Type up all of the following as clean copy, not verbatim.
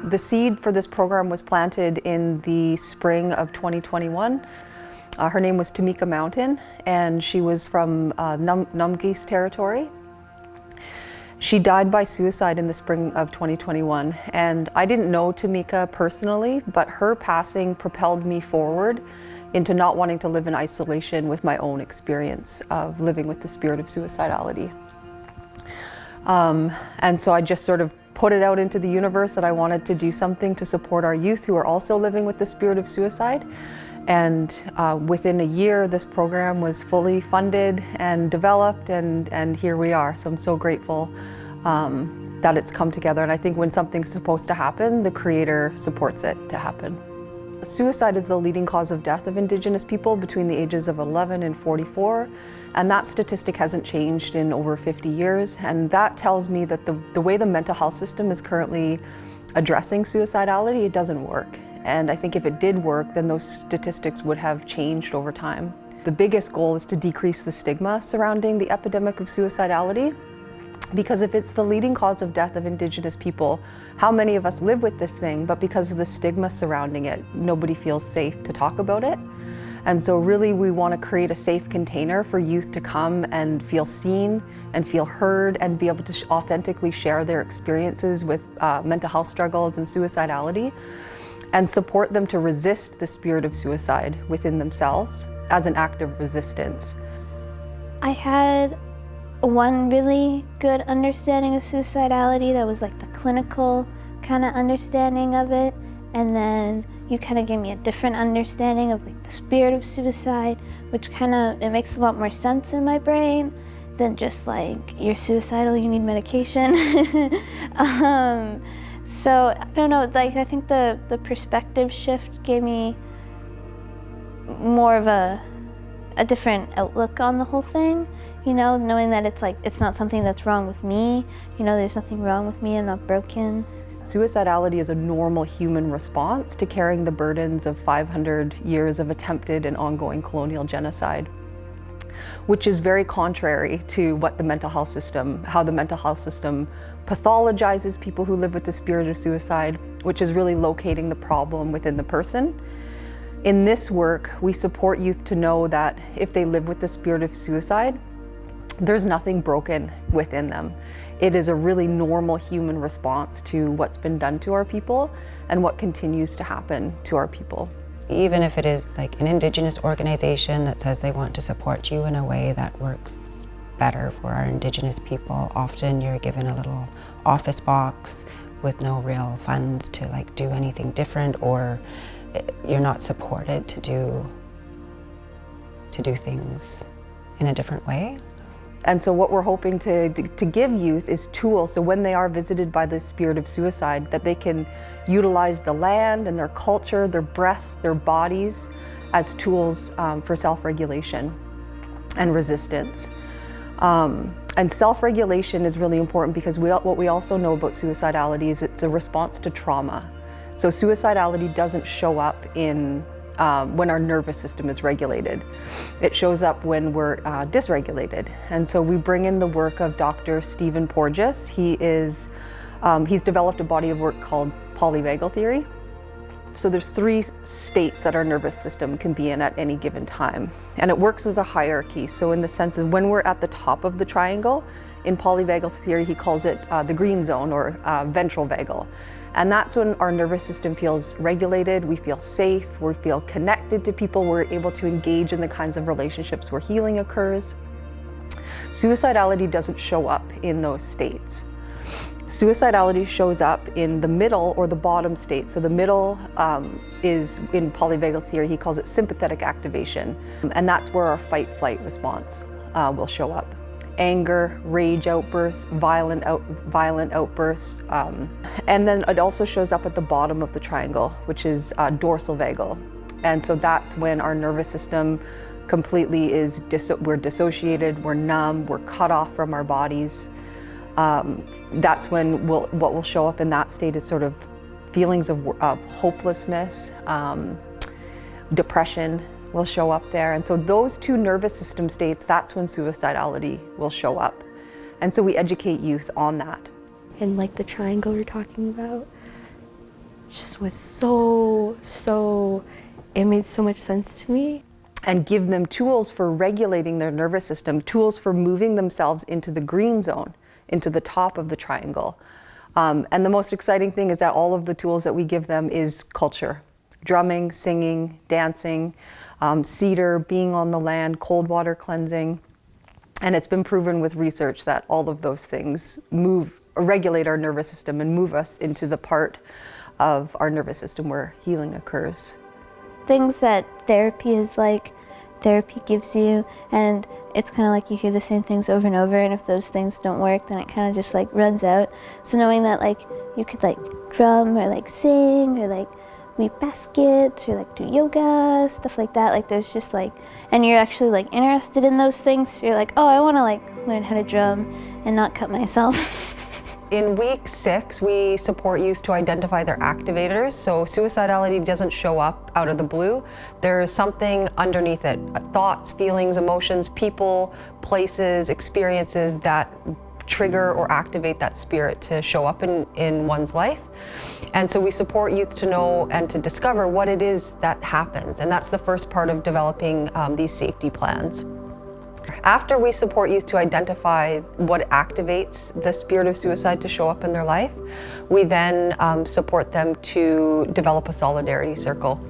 The seed for this program was planted in the spring of 2021. Her name was Tumika Mountain, and she was from Komoks Territory. She died by suicide in the spring of 2021, and I didn't know Tumika personally, but her passing propelled me forward into not wanting to live in isolation with my own experience of living with the spirit of suicidality. And so I just sort of put it out into the universe that I wanted to do something to support our youth who are also living with the spirit of suicide. And within a year, this program was fully funded and developed, and here we are. So I'm so grateful that it's come together. And I think when something's supposed to happen, the Creator supports it to happen. Suicide is the leading cause of death of Indigenous people between the ages of 11 and 44. And that statistic hasn't changed in over 50 years. And that tells me that the way the mental health system is currently addressing suicidality, it doesn't work. And I think if it did work, then those statistics would have changed over time. The biggest goal is to decrease the stigma surrounding the epidemic of suicidality. Because if it's the leading cause of death of Indigenous people, how many of us live with this thing, but because of the stigma surrounding it, nobody feels safe to talk about it. And so really we want to create a safe container for youth to come and feel seen and feel heard and be able to authentically share their experiences with mental health struggles and suicidality, and support them to resist the spirit of suicide within themselves as an act of resistance. I had one really good understanding of suicidality that was like the clinical kind of understanding of it, and then you kind of gave me a different understanding of like the spirit of suicide, which kind of, it makes a lot more sense in my brain than just like, you're suicidal, you need medication. So I don't know, like I think the perspective shift gave me more of a different outlook on the whole thing, you know, knowing that it's like, it's not something that's wrong with me, you know, there's nothing wrong with me, I'm not broken. Suicidality is a normal human response to carrying the burdens of 500 years of attempted and ongoing colonial genocide, which is very contrary to what the mental health system, how the mental health system pathologizes people who live with the spirit of suicide, which is really locating the problem within the person. In this work, we support youth to know that if they live with the spirit of suicide, there's nothing broken within them. It is a really normal human response to what's been done to our people and what continues to happen to our people. Even if it is like an Indigenous organization that says they want to support you in a way that works better for our Indigenous people, often you're given a little office box with no real funds to like do anything different, or you're not supported to do things in a different way. And so what we're hoping to give youth is tools, so when they are visited by the spirit of suicide, that they can utilize the land and their culture, their breath, their bodies as tools for self-regulation and resistance. And self-regulation is really important because what we also know about suicidality is it's a response to trauma. So suicidality doesn't show up in when our nervous system is regulated. It shows up when we're dysregulated. And so we bring in the work of Dr. Stephen Porges. He's developed a body of work called polyvagal theory. So there's 3 states that our nervous system can be in at any given time. And it works as a hierarchy. So in the sense of when we're at the top of the triangle, in polyvagal theory, he calls it the green zone, or ventral vagal. And that's when our nervous system feels regulated, we feel safe, we feel connected to people, we're able to engage in the kinds of relationships where healing occurs. Suicidality doesn't show up in those states. Suicidality shows up in the middle or the bottom state. So the middle is, in polyvagal theory, he calls it sympathetic activation. And that's where our fight-flight response will show up. Anger, rage outbursts, violent outbursts. And then it also shows up at the bottom of the triangle, which is dorsal vagal. And so that's when our nervous system completely is, we're dissociated, we're numb, we're cut off from our bodies. That's when what will show up in that state is sort of feelings of hopelessness, depression will show up there. And so those 2 nervous system states, that's when suicidality will show up. And so we educate youth on that. And like the triangle you're talking about, just was so, it made so much sense to me. And give them tools for regulating their nervous system, tools for moving themselves into the green zone, into the top of the triangle. And the most exciting thing is that all of the tools that we give them is culture. Drumming, singing, dancing, cedar, being on the land, cold water cleansing. And it's been proven with research that all of those things regulate our nervous system and move us into the part of our nervous system where healing occurs. Things that therapy is like, therapy gives you, and it's kind of like you hear the same things over and over, and if those things don't work, then it kind of just like runs out. So knowing that like you could like drum or like sing or like weave baskets or like do yoga, stuff like that, like there's just like, and you're actually like interested in those things, so you're like, oh, I want to like learn how to drum and not cut myself. In week 6, we support youth to identify their activators. So suicidality doesn't show up out of the blue. There's something underneath it, thoughts, feelings, emotions, people, places, experiences that trigger or activate that spirit to show up in one's life. And so we support youth to know and to discover what it is that happens. And that's the first part of developing these safety plans. After we support youth to identify what activates the spirit of suicide to show up in their life, we then support them to develop a solidarity circle.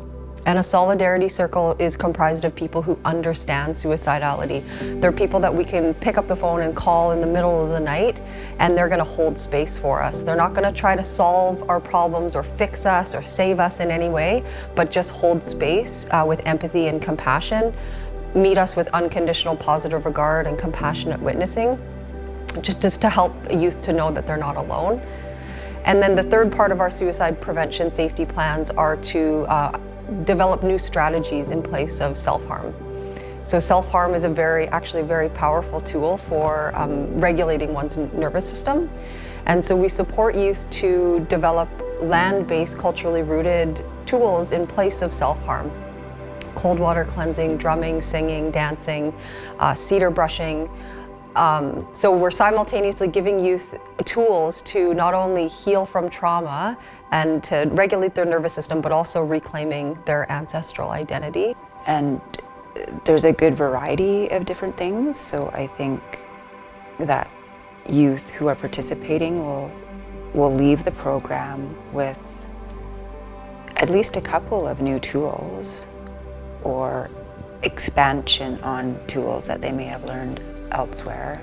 And a solidarity circle is comprised of people who understand suicidality. They're people that we can pick up the phone and call in the middle of the night, and they're gonna hold space for us. They're not gonna try to solve our problems or fix us or save us in any way, but just hold space with empathy and compassion. Meet us with unconditional positive regard and compassionate witnessing, just to help youth to know that they're not alone. And then the third part of our suicide prevention safety plans are to develop new strategies in place of self-harm. So self-harm is actually a very powerful tool for regulating one's nervous system. And so we support youth to develop land-based, culturally rooted tools in place of self-harm. Cold water cleansing, drumming, singing, dancing, cedar brushing. So we're simultaneously giving youth tools to not only heal from trauma and to regulate their nervous system, but also reclaiming their ancestral identity. And there's a good variety of different things, so I think that youth who are participating will leave the program with at least a couple of new tools or expansion on tools that they may have learned elsewhere.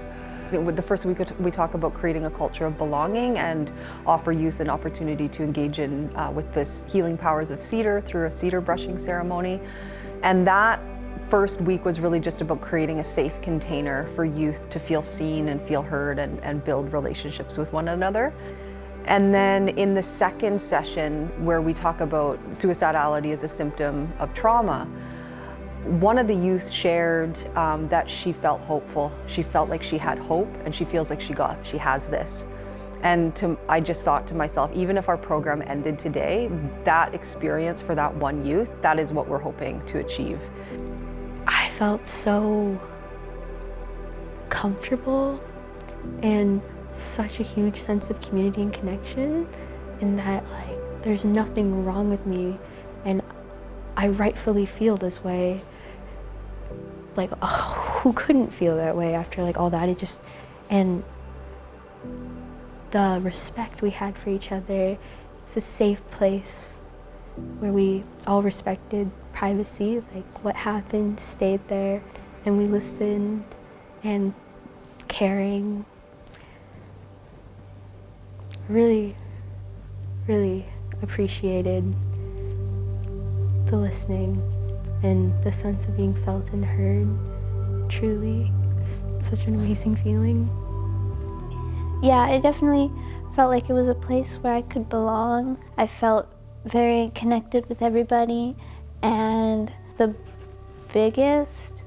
With the first week, we talk about creating a culture of belonging and offer youth an opportunity to engage in with this healing powers of cedar through a cedar brushing ceremony. And that first week was really just about creating a safe container for youth to feel seen and feel heard and build relationships with one another. And then in the second session, where we talk about suicidality as a symptom of trauma, one of the youth shared that she felt hopeful. She felt like she had hope, and she feels like she has this. And I just thought to myself, even if our program ended today, that experience for that one youth, that is what we're hoping to achieve. I felt so comfortable and such a huge sense of community and connection, and that like there's nothing wrong with me and I rightfully feel this way. Like, oh, who couldn't feel that way after like all that? And the respect we had for each other, it's a safe place where we all respected privacy, like what happened stayed there, and we listened and caring. Really, really appreciated the listening and the sense of being felt and heard. Truly, it's such an amazing feeling. Yeah, I definitely felt like it was a place where I could belong. I felt very connected with everybody, and the biggest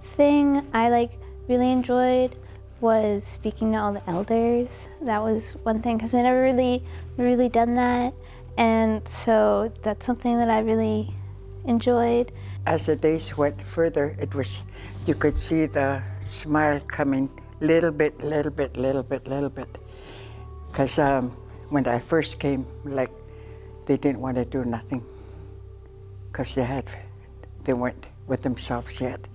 thing I really enjoyed was speaking to all the elders. That was one thing, because I never really done that, and so that's something that I really enjoyed. As the days went further, you could see the smile coming little bit. Because when I first came, they didn't want to do nothing because they weren't with themselves yet.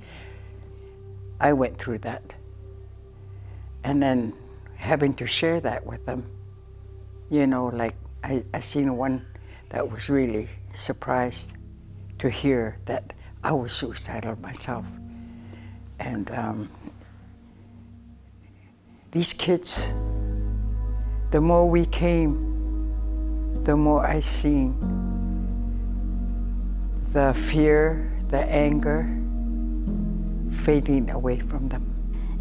I went through that. And then having to share that with them, you know, like I seen one that was really surprised to hear that I was suicidal myself. And these kids, the more we came, the more I seen the fear, the anger fading away from them.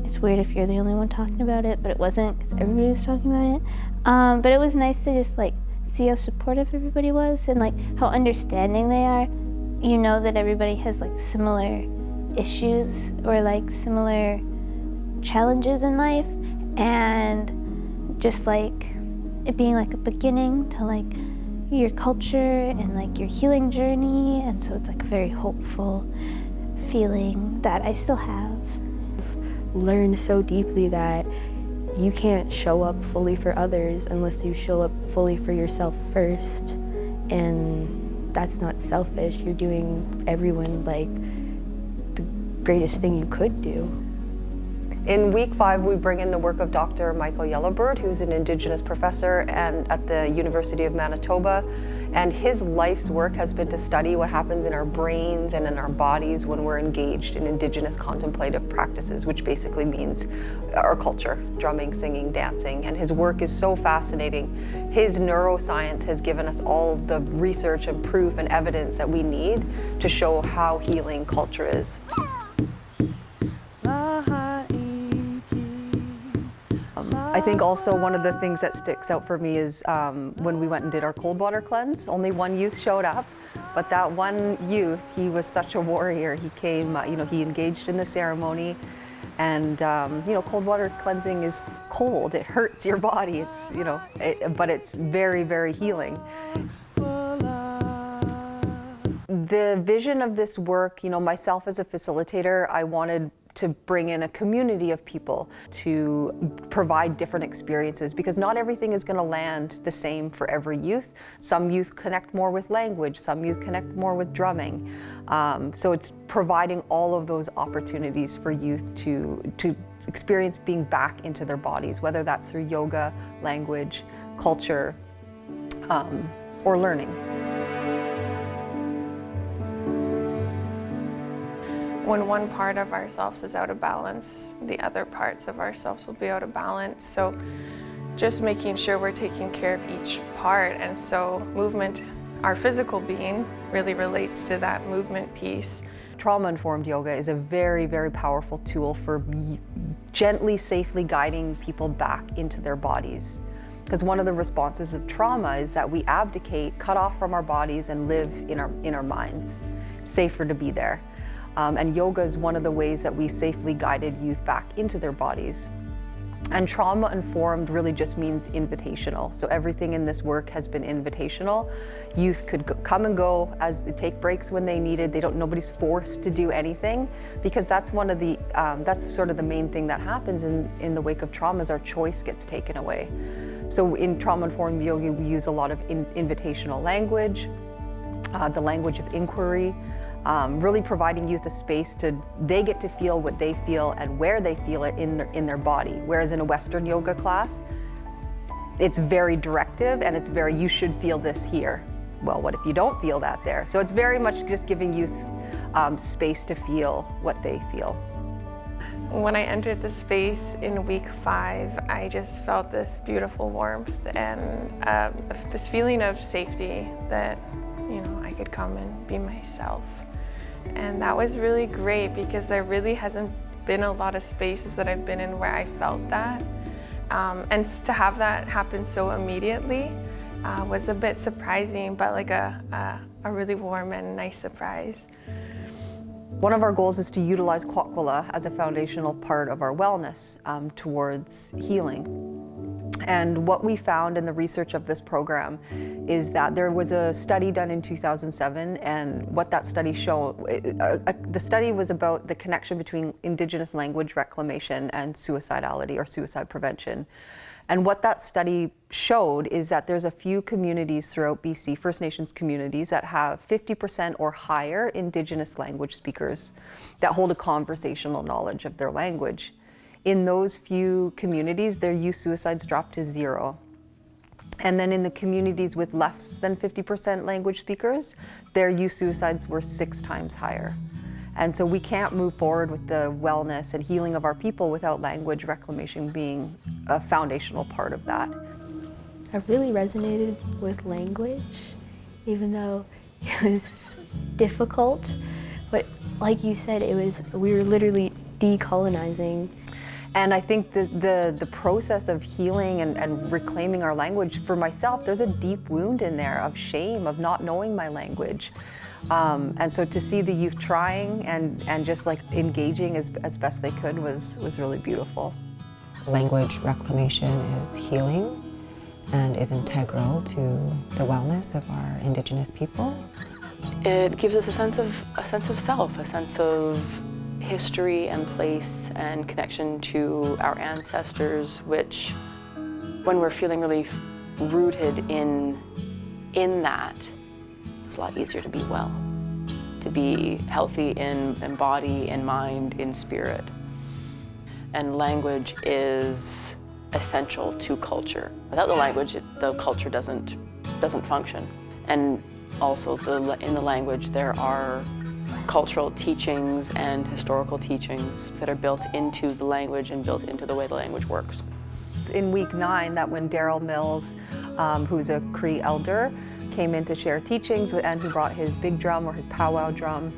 It's weird if you're the only one talking about it, but it wasn't because everybody was talking about it. But it was nice to just like see how supportive everybody was and like how understanding they are. You know that everybody has like similar issues or like similar challenges in life, and just like it being like a beginning to like your culture and like your healing journey, and so it's like a very hopeful feeling that I still have. Learned so deeply that you can't show up fully for others unless you show up fully for yourself first, and that's not selfish. You're doing everyone like the greatest thing you could do. In week 5, we bring in the work of Dr. Michael Yellowbird, who's an Indigenous professor at the University of Manitoba. And his life's work has been to study what happens in our brains and in our bodies when we're engaged in Indigenous contemplative practices, which basically means our culture, drumming, singing, dancing. And his work is so fascinating. His neuroscience has given us all the research and proof and evidence that we need to show how healing culture is. I think also one of the things that sticks out for me is when we went and did our cold water cleanse, only one youth showed up, but that one youth, he was such a warrior. He came, he engaged in the ceremony, and cold water cleansing is cold. It hurts your body. It's, but it's very, very healing. The vision of this work, myself as a facilitator, I wanted to bring in a community of people to provide different experiences, because not everything is going to land the same for every youth. Some youth connect more with language, some youth connect more with drumming. So it's providing all of those opportunities for youth to experience being back into their bodies, whether that's through yoga, language, culture, or learning. When one part of ourselves is out of balance, the other parts of ourselves will be out of balance. So just making sure we're taking care of each part. And so movement, our physical being, really relates to that movement piece. Trauma-informed yoga is a very, very powerful tool for gently, safely guiding people back into their bodies. Because one of the responses of trauma is that we abdicate, cut off from our bodies, and live in our minds. It's safer to be there. And yoga is one of the ways that we safely guided youth back into their bodies. And trauma-informed really just means invitational. So everything in this work has been invitational. Youth could come and go as they take breaks when they needed. Nobody's forced to do anything, because that's one of the, that's sort of the main thing that happens in the wake of trauma, is our choice gets taken away. So in trauma-informed yoga, we use a lot of invitational language, the language of inquiry, really providing youth a space they get to feel what they feel and where they feel it in their body. Whereas in a Western yoga class, it's very directive and it's very, you should feel this here. Well, what if you don't feel that there? So it's very much just giving youth space to feel what they feel. When I entered the space in week 5, I just felt this beautiful warmth and this feeling of safety that, I could come and be myself. And that was really great, because there really hasn't been a lot of spaces that I've been in where I felt that. And to have that happen so immediately was a bit surprising, but like a really warm and nice surprise. One of our goals is to utilize Kwakwa as a foundational part of our wellness towards healing. And what we found in the research of this program is that there was a study done in 2007, and what that study showed, the study was about the connection between Indigenous language reclamation and suicidality or suicide prevention. And what that study showed is that there's a few communities throughout BC, First Nations communities, that have 50% or higher Indigenous language speakers that hold a conversational knowledge of their language. In those few communities, their youth suicides dropped to 0. And then in the communities with less than 50% language speakers, their youth suicides were 6 times higher. And so we can't move forward with the wellness and healing of our people without language reclamation being a foundational part of that. I really resonated with language, even though it was difficult. But like you said, we were literally decolonizing. And I think the process of healing and reclaiming our language, for myself, there's a deep wound in there of shame, of not knowing my language. And so to see the youth trying and just like engaging as best they could was really beautiful. Language reclamation is healing and is integral to the wellness of our Indigenous people. It gives us a sense of self, a sense of history and place and connection to our ancestors, which when we're feeling really rooted in that, it's a lot easier to be well, to be healthy in body, in mind, in spirit. And language is essential to culture. Without the language, the culture doesn't function. And also in the language, there are cultural teachings and historical teachings that are built into the language and built into the way the language works. In week 9, that when Daryl Mills, who's a Cree elder, came in to share teachings, and he brought his big drum or his powwow drum,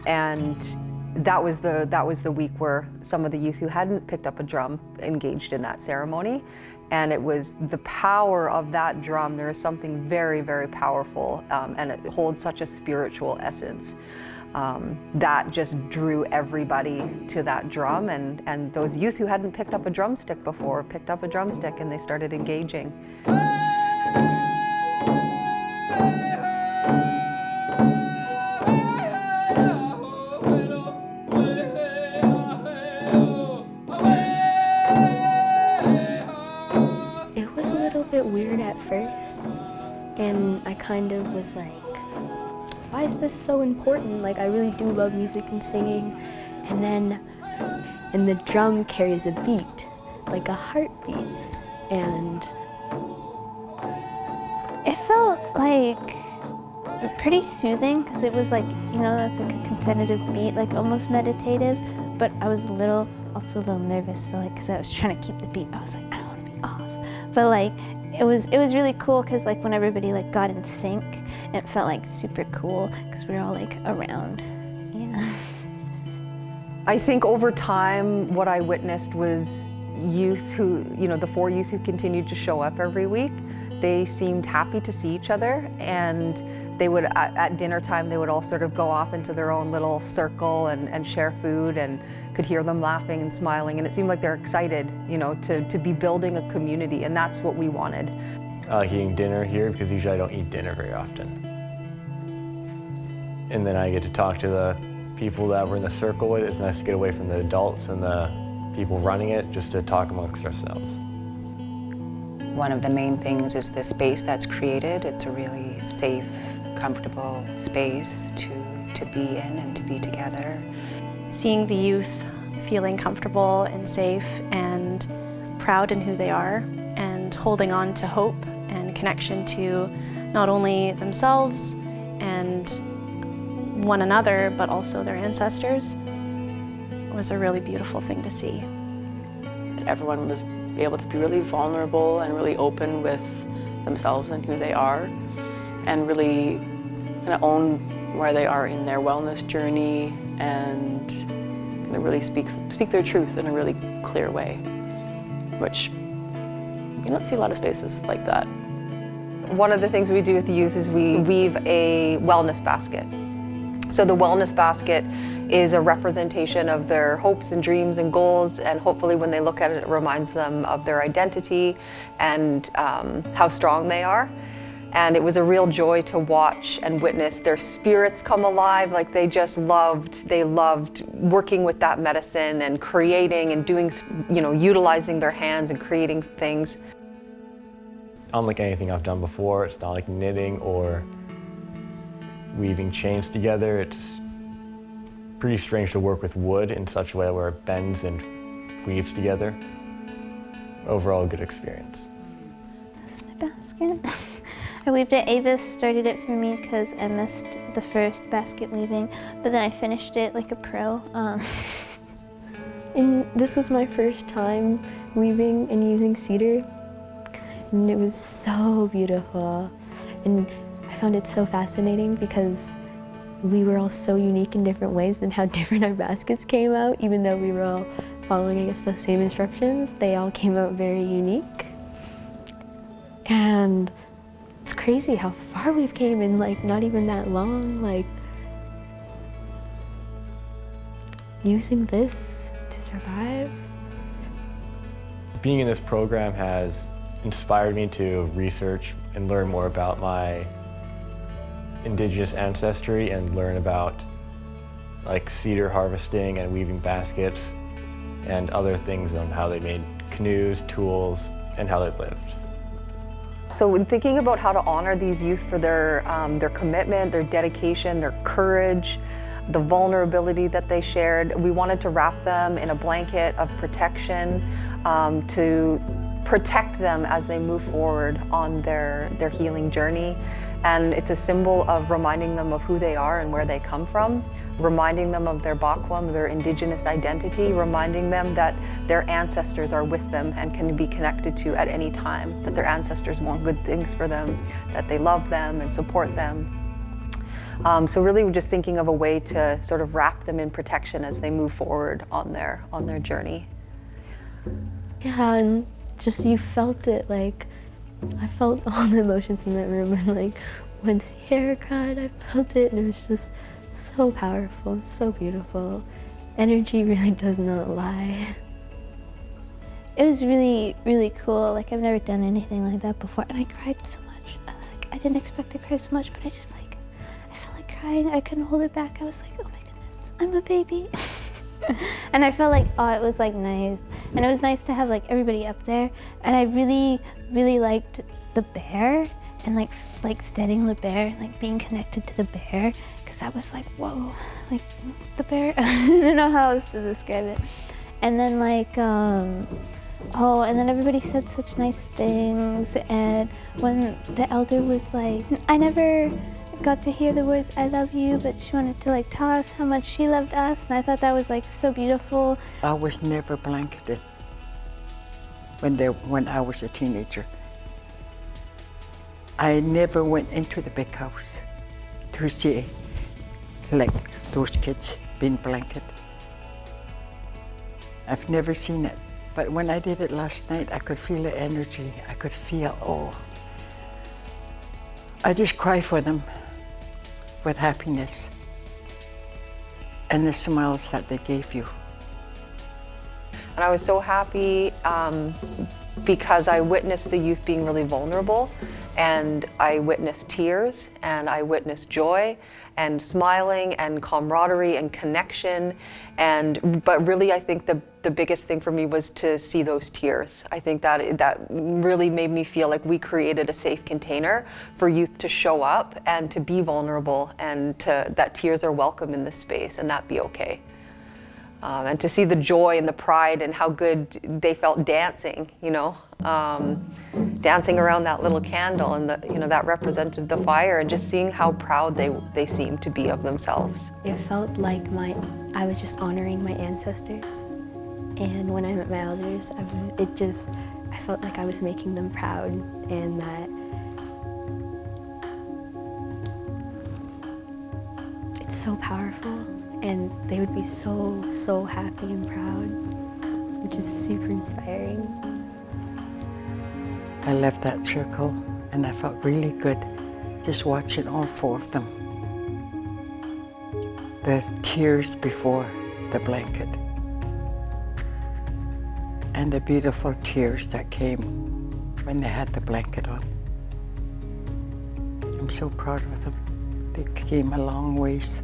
and that was the week where some of the youth who hadn't picked up a drum engaged in that ceremony. And it was the power of that drum. There is something very, very powerful, and it holds such a spiritual essence that just drew everybody to that drum. And those youth who hadn't picked up a drumstick before picked up a drumstick, and they started engaging. Weird at first, and I kind of was like, why is this so important? Like, I really do love music and singing, and the drum carries a beat, like a heartbeat, and it felt like pretty soothing, because it was like, you know, that's like a consecutive beat, like almost meditative, but I was also a little nervous, so like, because I was trying to keep the beat, I was like, I don't want to be off, but like, it was really cool, because like when everybody like got in sync, it felt like super cool, because we were all like around, yeah. I think over time, what I witnessed was youth who, you know, the 4 youth who continued to show up every week, they seemed happy to see each other, and they would, at dinner time, they would all sort of go off into their own little circle and share food, and could hear them laughing and smiling, and it seemed like they're excited, you know, to be building a community, and that's what we wanted. I like eating dinner here because usually I don't eat dinner very often. And then I get to talk to the people that we're in the circle with. It's nice to get away from the adults and the people running it, just to talk amongst ourselves. One of the main things is the space that's created. It's a really safe, comfortable space to be in and to be together. Seeing the youth feeling comfortable and safe and proud in who they are, and holding on to hope and connection to not only themselves and one another, but also their ancestors, was a really beautiful thing to see. Everyone was able to be really vulnerable and really open with themselves and who they are, and really kind of own where they are in their wellness journey, and kind of really speak their truth in a really clear way, which you don't see a lot of spaces like that. One of the things we do with the youth is we weave a wellness basket. So the wellness basket is a representation of their hopes and dreams and goals, and hopefully when they look at it, it reminds them of their identity and how strong they are. And it was a real joy to watch and witness their spirits come alive. Like they loved working with that medicine and creating and doing, utilizing their hands and creating things. Unlike anything I've done before, it's not like knitting or weaving chains together. It's pretty strange to work with wood in such a way where it bends and weaves together. Overall, a good experience. That's my basket. I weaved it. Avis started it for me because I missed the first basket weaving, but then I finished it like a pro. And this was my first time weaving and using cedar, and it was so beautiful. And I found it so fascinating because we were all so unique in different ways and how different our baskets came out. Even though we were all following, I guess, the same instructions, they all came out very unique. And it's crazy how far we've came in like not even that long. Like using this to survive. Being in this program has inspired me to research and learn more about my Indigenous ancestry and learn about like cedar harvesting and weaving baskets and other things on how they made canoes, tools, and how they lived. So when thinking about how to honor these youth for their commitment, their dedication, their courage, the vulnerability that they shared, we wanted to wrap them in a blanket of protection to protect them as they move forward on their healing journey. And it's a symbol of reminding them of who they are and where they come from, reminding them of their Kwakwam, their Indigenous identity, reminding them that their ancestors are with them and can be connected to at any time, that their ancestors want good things for them, that they love them and support them. So really we're just thinking of a way to sort of wrap them in protection as they move forward on their journey. Yeah, and just you felt it, like I felt all the emotions in that room, and like when Sierra cried, I felt it, and it was just so powerful, so beautiful. Energy really does not lie. It was really, really cool. Like I've never done anything like that before, and I cried so much. I didn't expect to cry so much, but I felt like crying. I couldn't hold it back. I was like, oh my goodness, I'm a baby. And I felt like, oh, it was like nice. And it was nice to have like everybody up there. And I really, really liked the bear and like steadying the bear, like being connected to the bear. Cause I was like, whoa, like the bear. I don't know how else to describe it. And then like, oh, and then everybody said such nice things. And when the elder was like, I never got to hear the words "I love you," but she wanted to like tell us how much she loved us, and I thought that was like so beautiful. I was never blanketed when I was a teenager. I never went into the big house to see like those kids being blanketed. I've never seen it, but when I did it last night, I could feel the energy. I could feel, oh, I just cry for them with happiness and the smiles that they gave you. And I was so happy because I witnessed the youth being really vulnerable, and I witnessed tears, and I witnessed joy, and smiling, and camaraderie, and connection, but really I think the biggest thing for me was to see those tears. I think that really made me feel like we created a safe container for youth to show up and to be vulnerable, and that tears are welcome in this space, and that be okay. And to see the joy and the pride and how good they felt dancing, dancing around that little candle, and that represented the fire, and just seeing how proud they seemed to be of themselves. It felt like I was just honoring my ancestors, and when I met my elders, I felt like I was making them proud, and that it's so powerful. And they would be so, so happy and proud, which is super inspiring. I left that circle and I felt really good just watching all four of them. the tears before the blanket and the beautiful tears that came when they had the blanket on. I'm so proud of them. They came a long ways.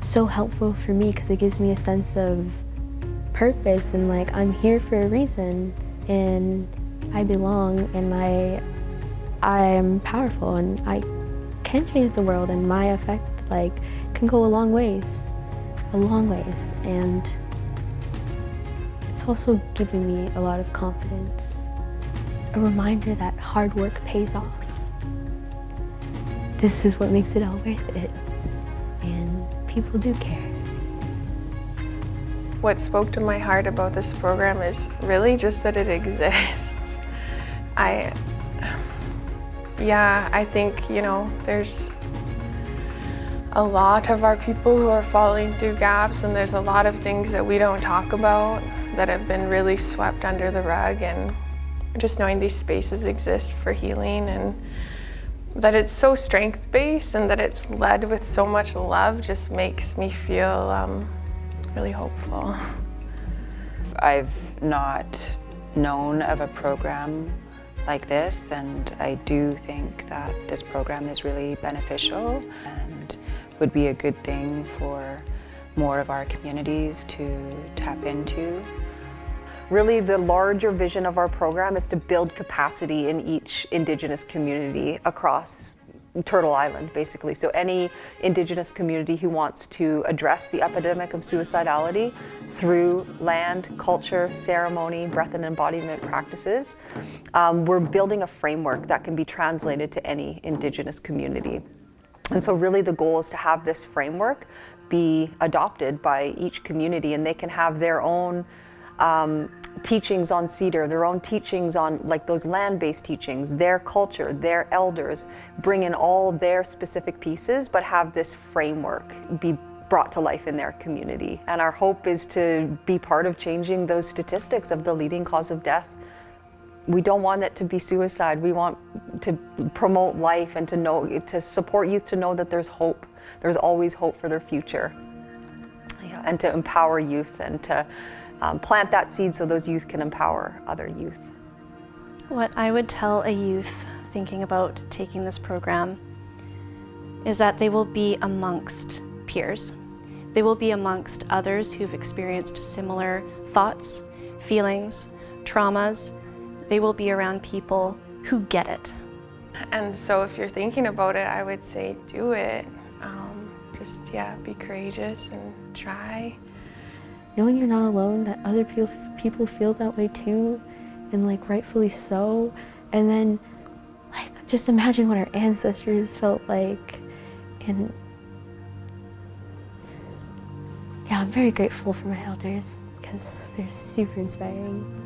So helpful for me because it gives me a sense of purpose and like I'm here for a reason and I belong and I'm powerful and I can change the world and my effect like can go a long ways. And it's also giving me a lot of confidence, a reminder that hard work pays off. This is what makes it all worth it, and people do care. What spoke to my heart about this program is really just that it exists. I think, you know, there's a lot of our people who are falling through gaps, and there's a lot of things that we don't talk about that have been really swept under the rug, and just knowing these spaces exist for healing and that it's so strength-based and that it's led with so much love just makes me feel really hopeful. I've not known of a program like this, and I do think that this program is really beneficial and would be a good thing for more of our communities to tap into. Really, the larger vision of our program is to build capacity in each Indigenous community across Turtle Island, basically. So any Indigenous community who wants to address the epidemic of suicidality through land, culture, ceremony, breath and embodiment practices, we're building a framework that can be translated to any Indigenous community. And so really the goal is to have this framework be adopted by each community, and they can have their own teachings on cedar, their own teachings on like those land-based teachings, their culture, their elders, bring in all their specific pieces, but have this framework be brought to life in their community. And our hope is to be part of changing those statistics of the leading cause of death. We don't want it to be suicide. We want to promote life and to support youth to know that there's hope. There's always hope for their future. Yeah, and to empower youth and to plant that seed so those youth can empower other youth. What I would tell a youth thinking about taking this program is that they will be amongst peers. They will be amongst others who've experienced similar thoughts, feelings, traumas. They will be around people who get it. And so if you're thinking about it, I would say do it. Just, be courageous and try. Knowing you're not alone, that other people feel that way too, and like rightfully so. And then like just imagine what our ancestors felt like. And yeah, I'm very grateful for my elders because they're super inspiring.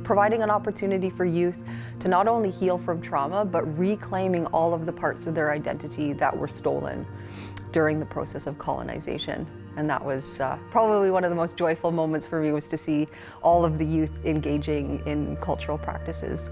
Providing an opportunity for youth to not only heal from trauma, but reclaiming all of the parts of their identity that were stolen during the process of colonization. And that was probably one of the most joyful moments for me, was to see all of the youth engaging in cultural practices.